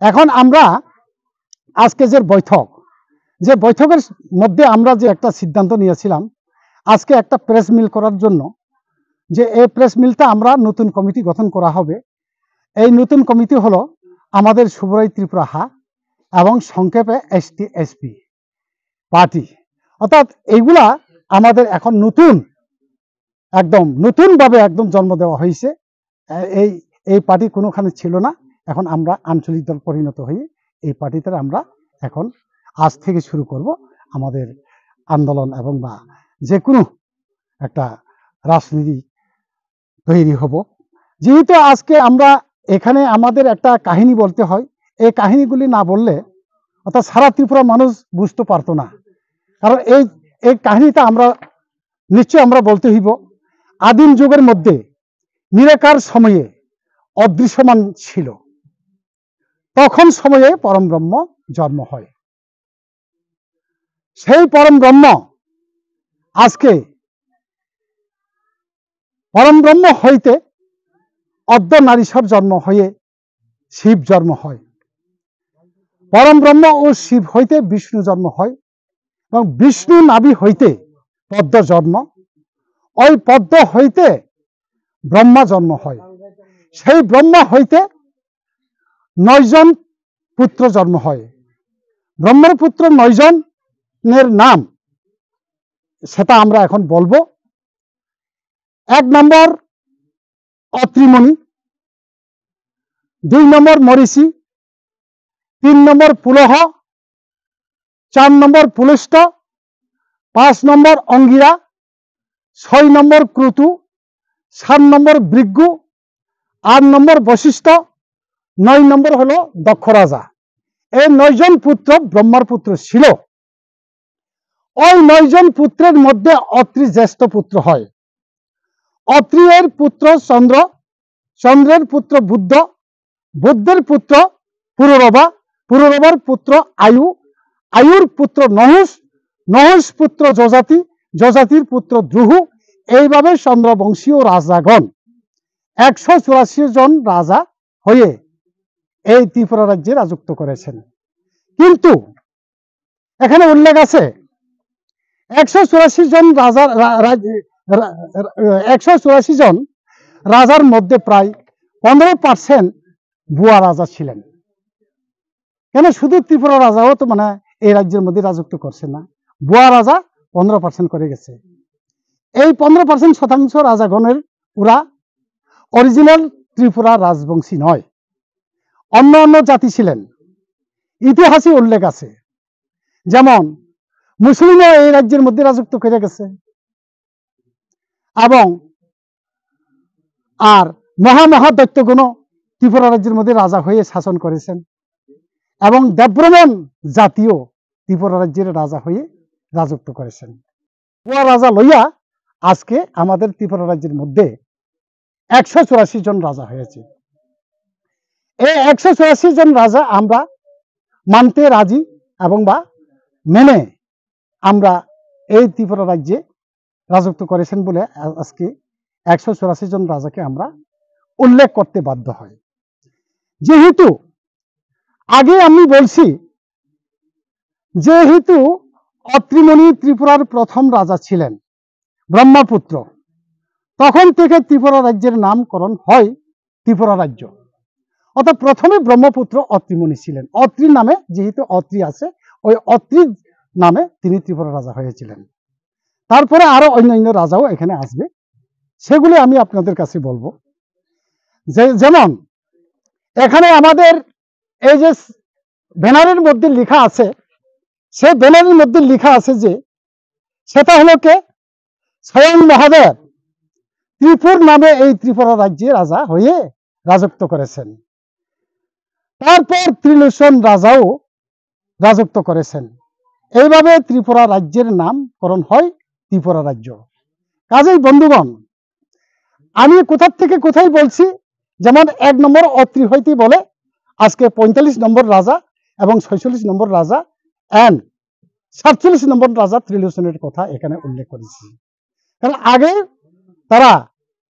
এখন আমরা আজকে যে বৈঠকের মধ্যে আমরা যে একটা সিদ্ধান্ত নিয়েছিলাম আজকে একটা প্রেস মিল করার জন্য, যে এই প্রেস মিলটা আমরা নতুন কমিটি গঠন করা হবে। এই নতুন কমিটি হলো আমাদের শুভরাই ত্রিপুরা হা এবং সংক্ষেপে STSP পার্টি। অর্থাৎ এইগুলা আমাদের এখন নতুনভাবে একদম জন্ম দেওয়া হয়েছে। এই পার্টি কোনোখানে ছিল না, এখন আমরা আঞ্চলিক দল পরিণত হয়ে এই পার্টিতে আমরা এখন আজ থেকে শুরু করব আমাদের আন্দোলন এবং বা যে কোনো একটা রাজনীতি তৈরি হব। যেহেতু আজকে আমরা এখানে আমাদের একটা কাহিনী বলতে হয়, এই কাহিনীগুলি না বললে অর্থাৎ সারা ত্রিপুরা মানুষ বুঝতে পারতো না। কারণ এই কাহিনীটা নিশ্চয় আমরা বলতে হইব। আদিম যুগের মধ্যে নিরাকার সময়ে অদৃশ্যমান ছিল, তখন সময়ে পরম ব্রহ্ম জন্ম হয়। সেই পরম ব্রহ্ম আজকে পরম ব্রহ্ম হইতে অর্ধ নারীশ্বর জন্ম হয়ে শিব জন্ম হয়। পরম ব্রহ্ম ও শিব হইতে বিষ্ণু জন্ম হয় এবং বিষ্ণু নাভি হইতে পদ্ম জন্ম, ওই পদ্ম হইতে ব্রহ্মা জন্ম হয়। সেই ব্রহ্মা হইতে 9 জন পুত্র জন্ম হয়। ব্রহ্মার পুত্র 9 জনের নাম সেটা আমরা এখন বলবো। 1 নম্বর অত্রিমণি, 2 নম্বর মরিচি, 3 নম্বর পুলহ, 4 নম্বর পুলস্ত, 5 নম্বর অঙ্গিরা, 6 নম্বর ক্রতু, 7 নম্বর ভৃগু, 8 নম্বর বশিষ্ঠ, 9 নম্বর হলো দক্ষ রাজা। এই 9 জন পুত্র ব্রহ্মার পুত্র ছিল। ওই 9 জন পুত্রের মধ্যে অত্রি জ্যেষ্ঠ পুত্র হয়। অত্রিয়ের পুত্র চন্দ্র, চন্দ্রের পুত্র বুদ্ধ, বুদ্ধের পুত্র পুরুরবা, পুরুরবার পুত্র আয়ু, আয়ুর পুত্র নহুষ, নহুষ পুত্র যজাতি, যজাতির পুত্র দ্রুহু। এইভাবে চন্দ্রবংশীয় রাজাগণ 184 জন রাজা হয়ে এই ত্রিপুরা রাজ্যে রাজত্ব করেছেন। কিন্তু এখানে উল্লেখ আছে 184 জন রাজার 184 জন রাজার মধ্যে প্রায় 15% ভুয়া রাজা ছিলেন। কেন শুধু ত্রিপুরা রাজাও তো এই রাজ্যের মধ্যে রাজত্ব করছে না, ভুয়া রাজা 15% করে গেছে। এই 15% রাজাগণের ওরা অরিজিনাল ত্রিপুরা রাজবংশী নয়, অন্য অন্য জাতি ছিলেন। ইতিহাসে উল্লেখ আছে, যেমন মুসলিমরা এই রাজ্যের মধ্যে রাজত্ব করে গেছে এবং আর মহাদৈত্যগণও ত্রিপুরা রাজ্যের মধ্যে রাজা হয়ে শাসন করেছেন এবং দেবব্রমণ জাতীয় ত্রিপুরা রাজ্যের রাজা হয়ে রাজত্ব করেছেন। ভুয়া রাজা লইয়া আজকে আমাদের ত্রিপুরা রাজ্যের মধ্যে 184 জন রাজা হয়েছে। এই 184 জন রাজা আমরা মানতে রাজি এবং বা মেনে আমরা এই ত্রিপুরা রাজ্যে রাজত্ব করেছেন বলে আজকে 184 জন রাজাকে আমরা উল্লেখ করতে বাধ্য হয়। যেহেতু আগে আমি বলছি, যেহেতু অত্রিমণি ত্রিপুরার প্রথম রাজা ছিলেন, ব্রহ্মপুত্র, তখন থেকে ত্রিপুরা রাজ্যের নামকরণ হয় ত্রিপুরা রাজ্য। অর্থাৎ প্রথমে ব্রহ্মপুত্র অত্রিমণি ছিলেন। অত্রি নামে, যেহেতু অত্রি আছে, ওই অত্রি নামে তিনি ত্রিপুরা রাজা হয়েছিলেন। তারপরে আরো অন্যান্য রাজাও এখানে আসবে, সেগুলি আমি আপনাদের কাছে বলবো। যেমন এখানে আমাদের এই যে ব্যানারের মধ্যে লেখা আছে, সে ব্যানারের মধ্যে লেখা আছে যে সেটা হলো কে, স্বয়ং মহাদেব ত্রিপুর নামে এই ত্রিপুরা রাজ্যে রাজা হয়ে রাজত্ব করেছেন। তারপর ত্রিলোচন রাজাও রাজত্ব করেছেন। এইভাবে ত্রিপুরা রাজ্যের নামকরণ হয় ত্রিপুরা রাজ্য। কাজেই বন্ধুগণ, আমি কোথা থেকে কোথায় বলছি, যেমন 1 নম্বর অত্রি হইতে বলে আজকে 45 নম্বর রাজা এবং 46 নম্বর রাজা এন্ড 47 নম্বর রাজা ত্রিলোচনের কথা এখানে উল্লেখ করেছি। কারণ আগে তারা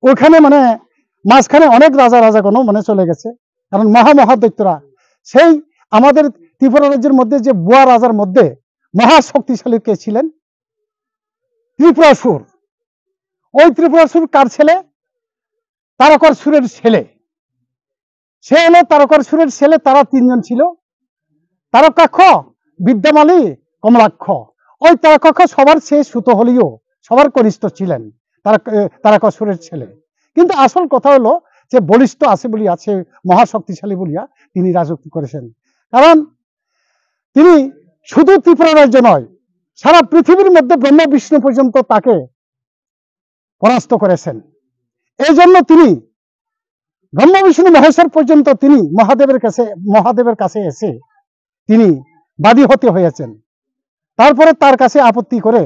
ওখানে মাঝখানে অনেক রাজাগণ চলে গেছে, কারণ মহাদৈত্যরা সেই আমাদের ত্রিপুরা রাজ্যের মধ্যে যে বুয়া রাজার মধ্যে মহাশক্তিশালী কে ছিলেন? ত্রিপুরাসুর। ওই ত্রিপুরাসুর কার ছেলে? তারকাসুরের ছেলে। সে হলো তারকাসুরের ছেলে। তারা তিনজন ছিল, তারকাক্ষ, বিদ্যামালী, কমলাক্ষ। ওই তারকাক্ষ সবার চেয়ে সুত হলেও সবার কনিষ্ঠ ছিলেন তারকাসুরের ছেলে। কিন্তু আসল কথা হলো যে বলিষ্ঠ আছে বলি আছে, মহাশক্তিশালী বলিয়া তিনি রাজত্ব করেছেন। কারণ তিনি শুধু ত্রিপুরা রাজ্য নয়, সারা পৃথিবীর মধ্যে ব্রহ্মা বিষ্ণু পর্যন্ত তাকে পরাস্ত করেছেন। এই জন্য তিনি ব্রহ্মা বিষ্ণু মহেশ্বর পর্যন্ত তিনি মহাদেবের কাছে এসে তিনি বাদী হতে হয়েছেন। তারপরে তার কাছে আপত্তি করে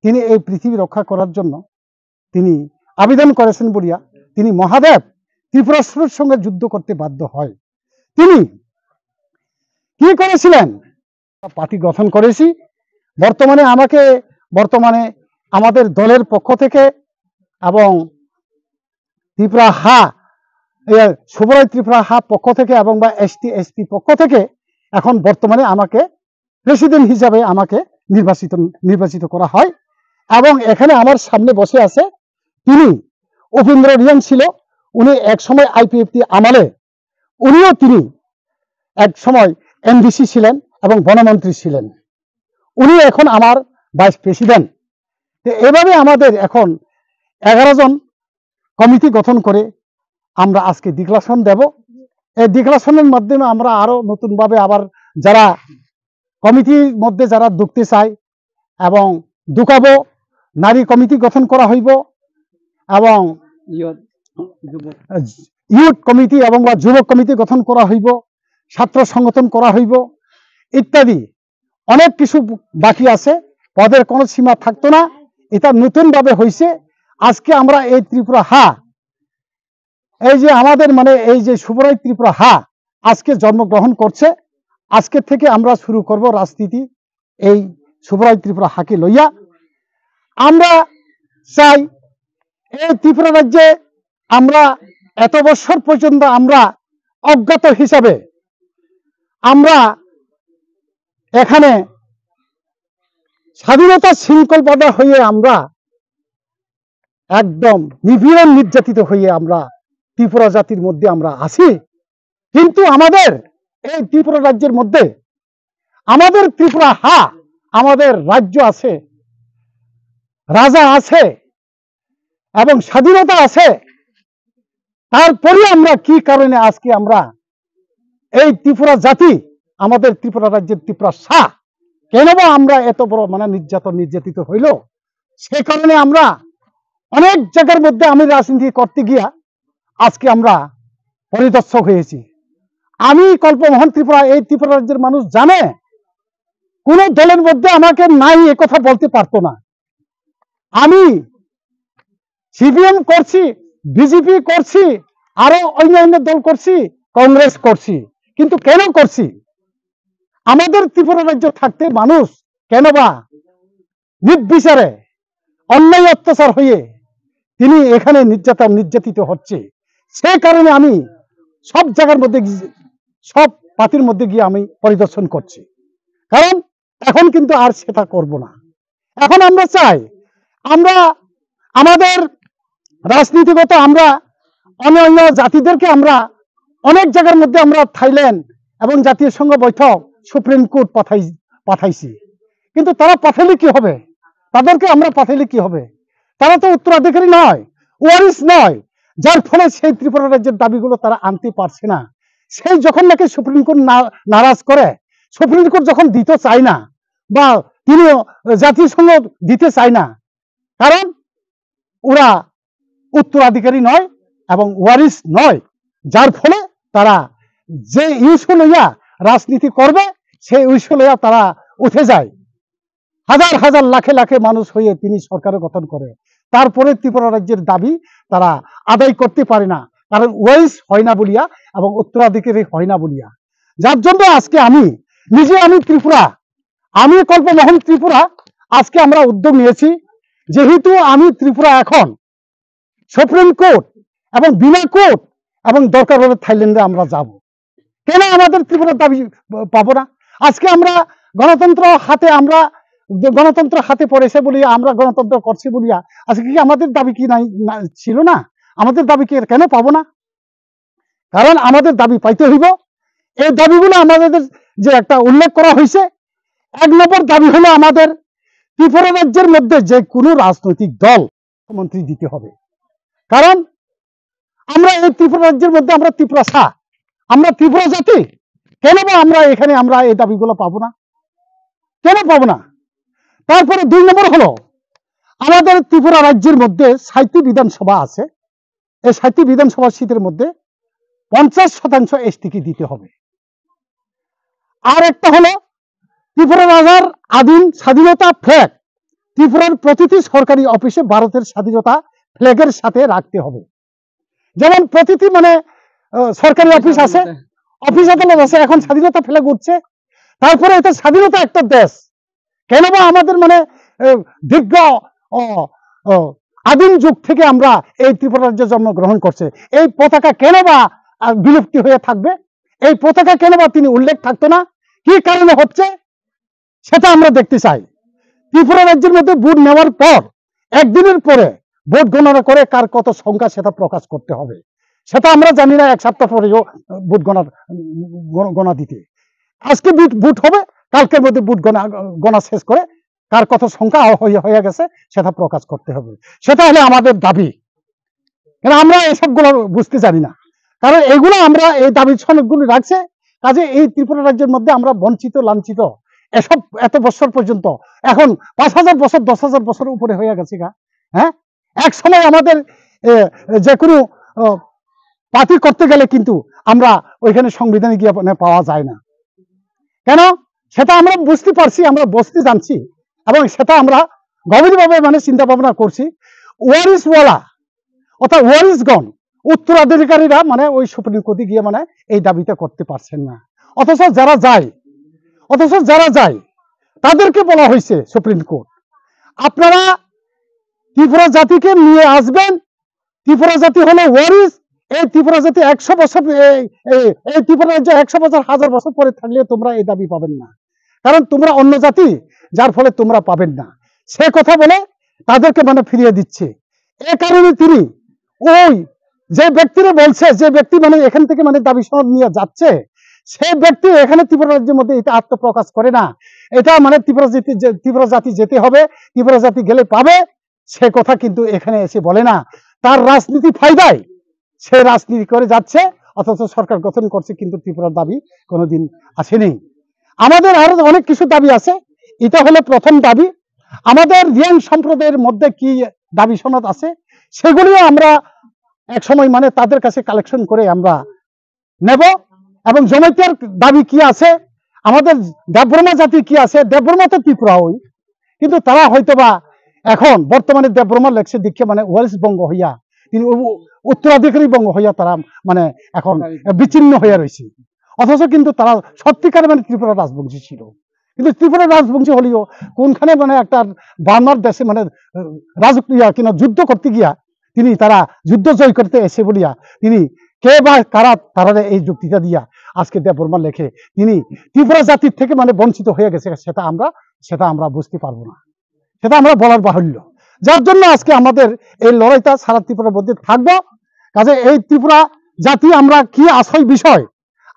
তিনি এই পৃথিবী রক্ষা করার জন্য তিনি আবেদন করেছেন বলিয়া তিনি মহাদেব ত্রিপুরাসুরের সঙ্গে যুদ্ধ করতে বাধ্য হয়। তিনি কি করেছিলেন? পার্টি গঠন করেছি। বর্তমানে আমাদের দলের পক্ষ থেকে এবং ত্রিপুরা শুভরাজ ত্রিপুরা পক্ষ থেকে এবং বা ST/ST পক্ষ থেকে এখন বর্তমানে আমাকে প্রেসিডেন্ট হিসাবে আমাকে নির্বাচিত করা হয়। এবং এখানে আমার সামনে বসে আছে তিনি উপেন্দ্র রিয়াং ছিল। উনি এক সময় IPFT আমলে তিনি এক সময় MDC ছিলেন এবং বনমন্ত্রী ছিলেন। উনি এখন আমার ভাইস প্রেসিডেন্ট। এভাবে আমাদের এখন 11 জন কমিটি গঠন করে আমরা আজকে ডিক্লারেশন দেব। এই ডিক্লারেশনের মাধ্যমে আমরা আরো নতুনভাবে আবার যারা কমিটির মধ্যে যারা ঢুকতে চায় এবং ঢুকাবো, নারী কমিটি গঠন করা হইব এবং ইউথ কমিটি এবং বা যুবক কমিটি গঠন করা হইব, ছাত্র সংগঠন করা হইব ইত্যাদি অনেক কিছু বাকি আছে। পদের কোনো সীমা থাকতো না, এটা নতুনভাবে হয়েছে। আজকে আমরা এই ত্রিপুরা এই যে আমাদের এই যে শুভরাজ ত্রিপুরা আজকে জন্মগ্রহণ করছে। আজকে থেকে আমরা শুরু করব রাজনীতি এই শুভরাজ ত্রিপুরা কে লইয়া। আমরা চাই এই ত্রিপুরা রাজ্যে আমরা এত বছর পর্যন্ত আমরা অজ্ঞাত হিসাবে আমরা এখানে স্বাধীনতা শৃঙ্খলবদ্ধ হয়ে আমরা একদম নিপীড়ন নির্যাতিত হয়ে আমরা ত্রিপুরা জাতির মধ্যে আমরা আছি। কিন্তু আমাদের এই ত্রিপুরা রাজ্যের মধ্যে আমাদের ত্রিপুরা আমাদের রাজ্য আছে, রাজা আছে এবং স্বাধীনতা আছে। তারপরে আমরা কি কারণে আজকে আমরা এই ত্রিপুরা জাতি, আমাদের ত্রিপুরা রাজ্যের ত্রিপুরা কেন বা আমরা এত বড় নির্যাতিত হইল? সে কারণে আমরা অনেক জায়গার মধ্যে আমি রাজনীতি করতে গিয়া আজকে আমরা পরিদর্শক হয়েছি। আমি কল্পমোহন ত্রিপুরা, এই ত্রিপুরা রাজ্যের মানুষ জানে কোন দলের মধ্যে আমাকে নাই এ কথা বলতে পারতো না। আমি CPM করছি, BJP করছি, আরো অন্যান্য দল করছি, কংগ্রেস করছি। কিন্তু কেন করছি? আমাদের ত্রিপুরা রাজ্য থাকতে মানুষ কেন বা নির্বিচারে অন্যায় অত্যাচার হয়ে তিনি এখানে নির্যাতিত হচ্ছে। সে কারণে আমি সব জায়গার মধ্যে, সব পার্টির মধ্যে গিয়ে আমি পরিদর্শন করছি। কারণ এখন কিন্তু আর সেটা করব না। এখন আমরা চাই আমরা আমাদের রাজনীতিগত আমরা অন্য জাতিদেরকে আমরা অনেক জায়গার মধ্যে আমরা থাইল্যান্ড এবং জাতীয় সংঘ বৈঠক, সুপ্রিম কোর্ট পাঠাইছি। কিন্তু তারা পাঠাইলে কি হবে? তাদেরকে আমরা পাঠাইলে কি হবে? তারা তো উত্তরাধিকারী নয়, ওয়ারিস নয়, যার ফলে সেই ত্রিপুরা রাজ্যের দাবিগুলো তারা আনতে পারছে না। সেই যখন নাকি সুপ্রিম কোর্ট নারাজ করে, সুপ্রিম কোর্ট যখন দিতে চায় না বা তিনি জাতীয় সংঘ দিতে চায় না, কারণ ওরা উত্তরাধিকারী নয় এবং ওয়ারিস নয়, যার ফলে তারা যে ইস্যু লইয়া রাজনীতি করবে সেই ইস্যু লইয়া তারা উঠে যায়। হাজার হাজার লাখে লাখে মানুষ হয়ে তিনি সরকার গঠন করে, তারপরে ত্রিপুরা রাজ্যের দাবি তারা আদায় করতে পারে না, কারণ ওয়ারিস হয় না বলিয়া এবং উত্তরাধিকারী হয় না বলিয়া। যার জন্য আজকে আমি ত্রিপুরা, আমি কল্পমোহন ত্রিপুরা আজকে আমরা উদ্যোগ নিয়েছি। যেহেতু আমি ত্রিপুরা এখন সুপ্রিম কোর্ট এবং বিনা কোর্ট এবং দরকার হলে থাইল্যান্ডে আমরা যাব। কেন আমাদের ত্রিপুরার দাবি পাবো না? আজকে আমরা গণতন্ত্র হাতে পড়েছে বলিয়া, আমরা গণতন্ত্র করছি বলিয়া আজকে কি আমাদের দাবি কি নাই ছিল না? আমাদের দাবি কি কেন পাবো না? কারণ আমাদের দাবি পাইতে হইব। এই দাবিগুলো আমাদের যে একটা উল্লেখ করা হয়েছে, 1 নম্বর দাবি হলো আমাদের ত্রিপুরা রাজ্যের মধ্যে যে কোনো রাজনৈতিক দল মন্ত্রী দিতে হবে। কারণ আমরা এই ত্রিপুরা রাজ্যের মধ্যে আমরা ত্রিপুরা জাতি, কেন বা আমরা এই দাবিগুলো পাবো না? কেন পাবো না? তারপরে 2 নম্বর হলো আমাদের ত্রিপুরা রাজ্যের মধ্যে 60টি বিধানসভা আছে। এই 60টি বিধানসভা সিটের মধ্যে 50% এসটিকে দিতে হবে। আর একটা হলো ত্রিপুরা রাজার আদিম স্বাধীনতা ফ্ল্যাগ ত্রিপুরার প্রতিটি সরকারি অফিসে ভারতের স্বাধীনতা ফ্ল্যাগের সাথে রাখতে হবে। যেমন প্রতিটি সরকারি অফিস আছে, অফিস আদালত আছে, এখন স্বাধীনতা ফ্ল্যাগ উঠছে। তারপরে এটা স্বাধীনতা একটা দেশ, কেন বা আমাদের দীর্ঘ আদিম যুগ থেকে আমরা এই ত্রিপুরা রাজ্যে জন্মগ্রহণ করছে, এই পতাকা কেন বা বিলুপ্তি হয়ে থাকবে? এই পতাকা কেন বা তিনি উল্লেখ থাকতো না? কি কারণে হচ্ছে সেটা আমরা দেখতে চাই। ত্রিপুরা রাজ্যের মধ্যে ভোট নেওয়ার পর একদিনের পরে ভোট গণনা করে কার কত সংখ্যা সেটা প্রকাশ করতে হবে। সেটা আমরা জানি না 1 সপ্তাহ পরেও ভোট গণা দিতে। আজকে ভোট হবে, কালকের মধ্যে ভোট গণা শেষ করে কার কত সংখ্যা হয়ে গেছে সেটা প্রকাশ করতে হবে। সেটা হলে আমাদের দাবি। কারণ আমরা এসবগুলো বুঝতে জানি না, কারণ এগুলো আমরা এই দাবি সনদগুলো রাখছে। কাজে এই ত্রিপুরা রাজ্যের মধ্যে আমরা বঞ্চিত, লাঞ্ছিত এসব এত বছর পর্যন্ত, এখন 5000 বছর 10,000 বছর উপরে হয়ে গেছে গা। হ্যাঁ, এক সময় আমাদের যে কোনো পার্টি করতে গেলে কিন্তু আমরা ওইখানে সংবিধানে গিয়ে পাওয়া যায় না। কেন? সেটা আমরা বুঝতে পারছি, আমরা বুঝতে জানছি, এবং সেটা আমরা গভীরভাবে চিন্তা ভাবনা করছি। ওয়ারিসওয়ালা অর্থাৎ ওয়ারিসগণ, উত্তরাধিকারীরা ওই সুপ্রিম কোর্টে গিয়ে এই দাবিটা করতে পারছেন না। অথচ যারা যায় তাদেরকে বলা হয়েছে সুপ্রিম কোর্ট, আপনারা ত্রিপুরা জাতিকে নিয়ে আসবেন। ত্রিপুরা জাতি হলো ওয়ারিস। এই ত্রিপুরা জাতি 100 বছর, এই ত্রিপুরা রাজ্য 100 বছর 1000 বছর পরে থাকলে তোমরা এই দাবি পাবেন না, কারণ তোমরা অন্য জাতি, যার ফলে তোমরা পাবেন না। সে কথা বলে তাদেরকে ফিরিয়ে দিচ্ছে। এ কারণে তিনি ওই যে ব্যক্তিরা বলছে, যে ব্যক্তি এখান থেকে দাবি সনদ নিয়ে যাচ্ছে, সে ব্যক্তি এখানে ত্রিপুরা রাজ্যের মধ্যে এটা আত্মপ্রকাশ করে না। এটা ত্রিপুরা জাতি যেতে হবে, ত্রিপুরা জাতি গেলে পাবে, সে কথা কিন্তু এখানে এসে বলে না। তার রাজনীতি ফায়দায় সে রাজনীতি করে যাচ্ছে, অথচ সরকার গঠন করছে, কিন্তু ত্রিপুরার দাবি কোনোদিন আসেনি। আমাদের আরো অনেক কিছু দাবি আছে। এটা হলো প্রথম দাবি। আমাদের রিয়াং সম্প্রদায়ের মধ্যে কি দাবি সনদ আছে সেগুলিও আমরা এক সময় তাদের কাছে কালেকশন করে আমরা নেব। এবং জমাইতের দাবি কি আছে, আমাদের দেববর্মা জাতি কি আছে, দেববর্মা তো ত্রিপুরা হই, কিন্তু তারা হয়তোবা এখন বর্তমানে দেববর্মা লেখছে দিকে ওয়ারিস বঙ্গ হইয়া, তিনি উত্তরাধিকারী বঙ্গ হইয়া তারা এখন বিচ্ছিন্ন হইয়া রয়েছে। অথচ কিন্তু তারা সত্যিকার ত্রিপুরা রাজবংশী ছিল। কিন্তু ত্রিপুরা রাজবংশী হলেও কোনখানে একটা বার্মার দেশে কিনা যুদ্ধ করতে গিয়া তারা যুদ্ধ জয় করতে এসে বলিয়া তিনি কে বা কারা তারা এই যুক্তিটা দিয়া আজকে দেববর্মা লেখে তিনি ত্রিপুরা জাতির থেকে বঞ্চিত হয়ে গেছে, সেটা আমরা বুঝতে পারবো না, সেটা আমরা বলার বাহুল্য। যার জন্য আজকে আমাদের এই লড়াইটা সারা ত্রিপুরার মধ্যে থাকবো। কাজে এই ত্রিপুরা জাতি আমরা কি আসল বিষয়,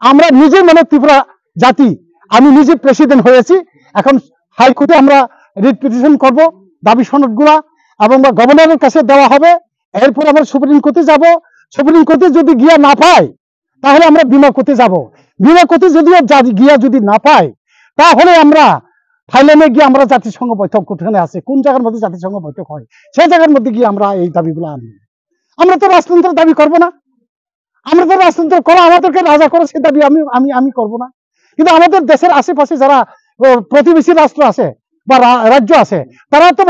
আমরা নিজে ত্রিপুরা জাতি, আমি নিজে প্রেসিডেন্ট হয়েছি, এখন হাইকোর্টে আমরা রিট পিটিশন করব, দাবি সনদগুলা এবং গভর্নরের কাছে দেওয়া হবে। এরপর আমরা সুপ্রিম কোর্টে যাব। সুপ্রিম কোর্টে যদি গিয়া না পাই তাহলে আমরা বিমা কোর্টে যাব। বিমা কোর্টে যদি না পাই তাহলে আমরা থাইল্যান্ডে গিয়ে আমরা জাতিসংঘ বৈঠক কোথায় আছে, কোন জায়গার মধ্যে জাতিসংঘ বৈঠক হয়, সেই জায়গার মধ্যে গিয়ে আমরা এই দাবিগুলো আনবো। আমরা তো রাজতন্ত্রের দাবি করবো না, আমরা তো রাজতন্ত্র করো, আমাদেরকে রাজা করো, সে দাবি আমি করবো না। কিন্তু আমাদের দেশের আশেপাশে যারা প্রতিবেশী রাষ্ট্র আছে বা রাজ্য আছে, তারা তো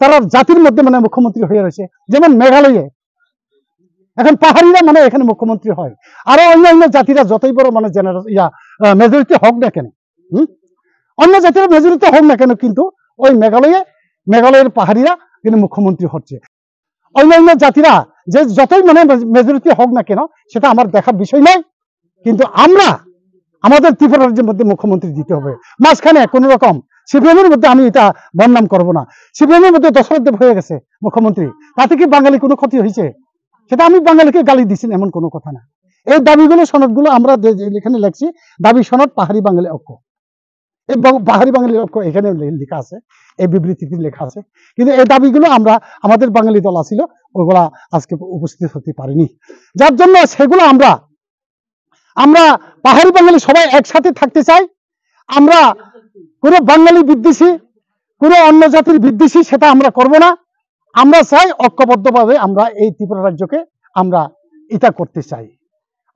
তারা জাতির মধ্যে মুখ্যমন্ত্রী হয়ে রয়েছে। যেমন মেঘালয়ে এখন পাহাড়িরা এখানে মুখ্যমন্ত্রী হয়। আরো অন্যান্য জাতিরা যতই বড় মেজরিটি হোক না কেন, অন্য জাতির মেজরিটি হোক না কেন, কিন্তু ওই মেঘালয়ের পাহাড়িরা কিন্তু মুখ্যমন্ত্রী হচ্ছে। অন্যান্য জাতিরা যে যতই মেজরিটি হোক না কেন, সেটা আমার দেখার বিষয় নয়। কিন্তু আমরা আমাদের ত্রিপুরা রাজ্যের মধ্যে মুখ্যমন্ত্রী দিতে হবে। মাঝখানে কোন রকম সিপিএমের মধ্যে আমি এটা বদনাম করব না, সিপিএমের মধ্যে দশরথ দেব হয়ে গেছে মুখ্যমন্ত্রী, তাতে কি বাঙালি কোনো ক্ষতি হয়েছে? সেটা আমি বাঙালিকে গালি দিচ্ছি এমন কোনো কথা না। এই দাবিগুলো সনদগুলো আমরা এখানে লিখছি, দাবি সনদ পাহাড়ি বাঙালি ঐক্য, এই পাহাড়ি বাঙালি ঐক্য এখানে লেখা আছে, এই বিবৃতিতে লেখা আছে। কিন্তু এই দাবিগুলো আমরা আমাদের বাঙালি দল আছিল ওগুলা আজকে উপস্থিত হতে পারিনি, যার জন্য সেগুলো আমরা পাহাড়ি বাঙালি সবাই একসাথে থাকতে চাই। আমরা কোনো বাঙালি বিদ্বেষী, কোনো অন্য জাতির বিদ্বেষী সেটা আমরা করব না। আমরা চাই ঐক্যবদ্ধভাবে আমরা এই ত্রিপুরা রাজ্যকে আমরা এটা করতে চাই।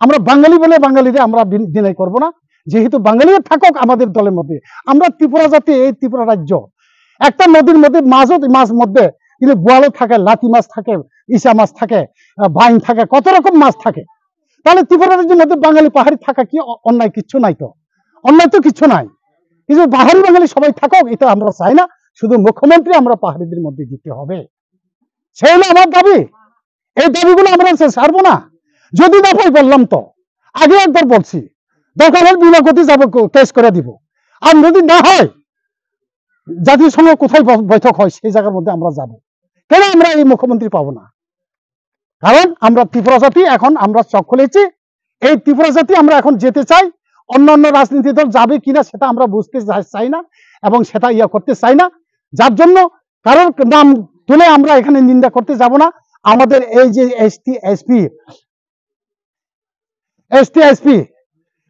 আমরা বাঙালি বলে বাঙালিরা আমরা বিনয় করব না, যেহেতু বাঙালিরা থাকুক আমাদের দলের মধ্যে। আমরা ত্রিপুরা জাতি, এই ত্রিপুরা রাজ্য একটা নদীর মধ্যে মাছ মধ্যে কিন্তু বোয়ালও থাকে, লাঠি মাছ থাকে, ইসা মাছ থাকে, বাইন থাকে, কত রকম মাছ থাকে। তাহলে ত্রিপুরা রাজ্যের মধ্যে বাঙালি পাহাড়ি থাকা কি অন্যায়? কিচ্ছু নাই তো, অন্যায় তো কিছু নাই। কিন্তু পাহাড়ি বাঙালি সবাই থাকুক এটা আমরা চাই না, শুধু মুখ্যমন্ত্রী আমরা পাহাড়িদের মধ্যে দিতে হবে, সেই হলো আমার দাবি। এই দাবিগুলো আমরা ছাড়বো না। যদি না পাই বললাম তো, আগে একবার বলছি, দরকার হলে বিনা গতি যাবো, কেস করে দিব। আর যদি না হয় জাতিসংঘ কোথায় বৈঠক হয় সেই জায়গার মধ্যে আমরা যাব। কেন আমরা এই মুখ্যমন্ত্রী পাবো না? কারণ আমরা ত্রিপুরা জাতি এখন আমরা চোখ খুলেছি, এই ত্রিপুরা জাতি আমরা এখন যেতে চাই। অন্যান্য রাজনীতি দল যাবে কিনা সেটা আমরা বুঝতে চাই না এবং সেটা করতে চাই না, যার জন্য কারোর নাম তুলে আমরা এখানে নিন্দা করতে যাব না। আমাদের এই যে এসটি এসপি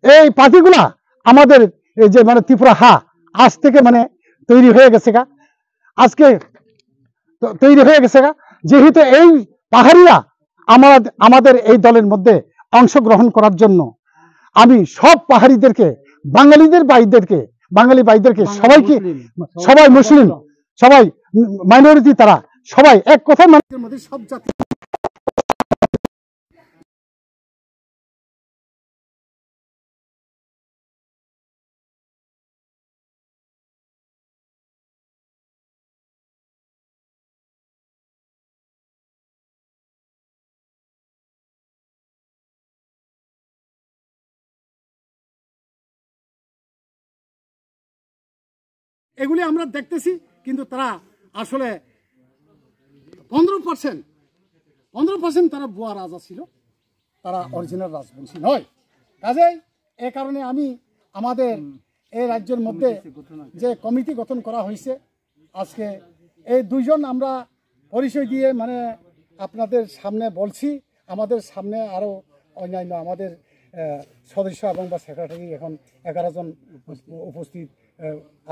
এই পার্টিগুলা আমাদের এই যে মানে ত্রিপুরা আজ থেকে মানে তৈরি হয়ে গেছে গা, আজকে তৈরি হয়ে গেছে গা। যেহেতু এই পাহাড়িরা আমাদের এই দলের মধ্যে অংশগ্রহণ করার জন্য আমি সব পাহাড়িদেরকে, বাঙালি ভাইদেরকে সবাইকে, সবাই মুসলিম, সবাই মাইনরিটি, তারা সবাই এক কথায় মানুষের মধ্যে সব জাতি এগুলি আমরা দেখতেছি। কিন্তু তারা আসলে 15% তারা ভুয়া রাজা ছিল, তারা অরিজিনাল রাজবংশী নয়। কাজেই এ কারণে আমি আমাদের এই রাজ্যের মধ্যে যে কমিটি গঠন করা হয়েছে, আজকে এই দুইজন আমরা পরিচয় দিয়ে মানে আপনাদের সামনে বলছি। আমাদের সামনে আরও অন্যান্য আমাদের সদস্য এবং বা সেক্রেটারি এখন 11 জন উপস্থিত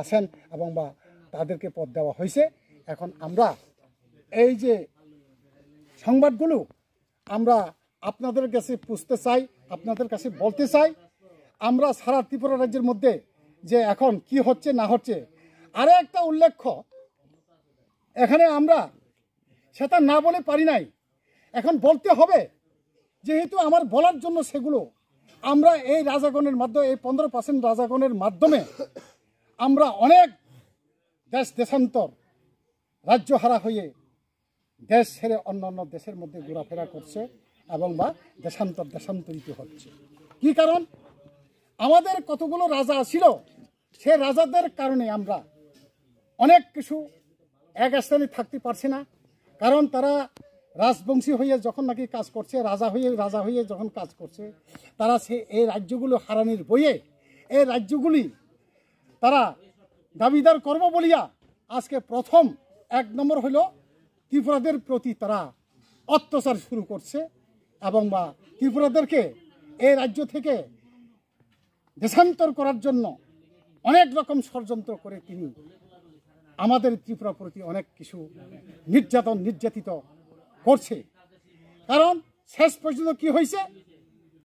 আছেন এবং বা তাদেরকে পদ দেওয়া হয়েছে। এখন আমরা এই যে সংবাদগুলো আমরা আপনাদের কাছে পুষতে চাই, আপনাদের কাছে বলতে চাই। আমরা সারা ত্রিপুরা রাজ্যের মধ্যে যে এখন কি হচ্ছে না হচ্ছে, আরও একটা উল্লেখ্য এখানে আমরা সেটা না বলে পারি নাই, এখন বলতে হবে। যেহেতু আমার বলার জন্য সেগুলো আমরা এই রাজাগণের মাধ্যমে, এই 15% রাজাগণের মাধ্যমে আমরা অনেক দেশান্তর, রাজ্য হারা হয়ে দেশ ছেড়ে অন্যান্য দেশের মধ্যে ঘোরাফেরা করছে এবং বা দেশান্তরিত হচ্ছে। কি কারণ? আমাদের কতগুলো রাজা ছিল, সে রাজাদের কারণে আমরা অনেক কিছু এক স্থানে থাকতে পারছি না। কারণ তারা রাজবংশী হয়ে যখন নাকি কাজ করছে, রাজা হয়ে যখন কাজ করছে, তারা এই রাজ্যগুলো হারানির বইয়ে এই রাজ্যগুলি তারা দাবিদার করব বলিয়া আজকে প্রথম 1 নম্বর হইল ত্রিপুরাদের প্রতি তারা অত্যাচার শুরু করছে এবং বা ত্রিপুরাদেরকে এই রাজ্য থেকে দেশান্তর করার জন্য অনেক রকম ষড়যন্ত্র করে তিনি আমাদের ত্রিপুরার প্রতি অনেক কিছু নির্যাতিত করছে। কারণ শেষ পর্যন্ত কি হয়েছে,